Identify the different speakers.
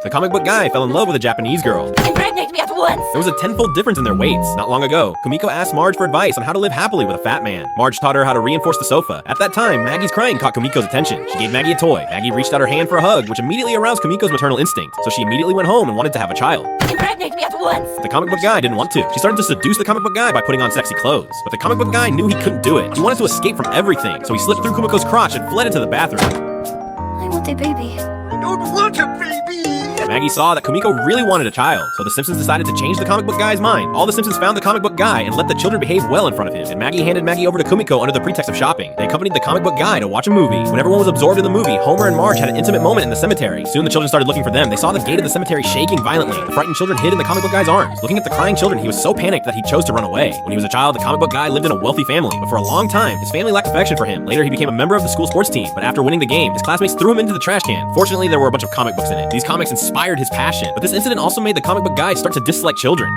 Speaker 1: The comic book guy fell in love with a Japanese girl.
Speaker 2: Impregnate me at once!
Speaker 1: There was a tenfold difference in their weights. Not long ago, Kumiko asked Marge for advice on how to live happily with a fat man. Marge taught her how to reinforce the sofa. At that time, Maggie's crying caught Kumiko's attention. She gave Maggie a toy. Maggie reached out her hand for a hug, which immediately aroused Kumiko's maternal instinct, so she immediately went home and wanted to have a child.
Speaker 2: Impregnate me at once!
Speaker 1: The comic book guy didn't want to. She started to seduce the comic book guy by putting on sexy clothes. But the comic book guy knew he couldn't do it. He wanted to escape from everything, so he slipped through Kumiko's crotch and fled into the bathroom.
Speaker 2: I want a baby.
Speaker 3: I don't want a baby!
Speaker 1: Maggie saw that Kumiko really wanted a child, so the Simpsons decided to change the comic book guy's mind. All the Simpsons found the comic book guy and let the children behave well in front of him, and Maggie handed Maggie over to Kumiko under the pretext of shopping. They accompanied the comic book guy to watch a movie. When everyone was absorbed in the movie, Homer and Marge had an intimate moment in the cemetery. Soon the children started looking for them. They saw the gate of the cemetery shaking violently. The frightened children hid in the comic book guy's arms. Looking at the crying children, he was so panicked that he chose to run away. When he was a child, the comic book guy lived in a wealthy family, but for a long time, his family lacked affection for him. Later, he became a member of the school sports team, but after winning the game, his classmates threw him into the trash can. Fortunately, there were a bunch of comic books in it. These comics inspired his passion, but this incident also made the comic book guy start to dislike children.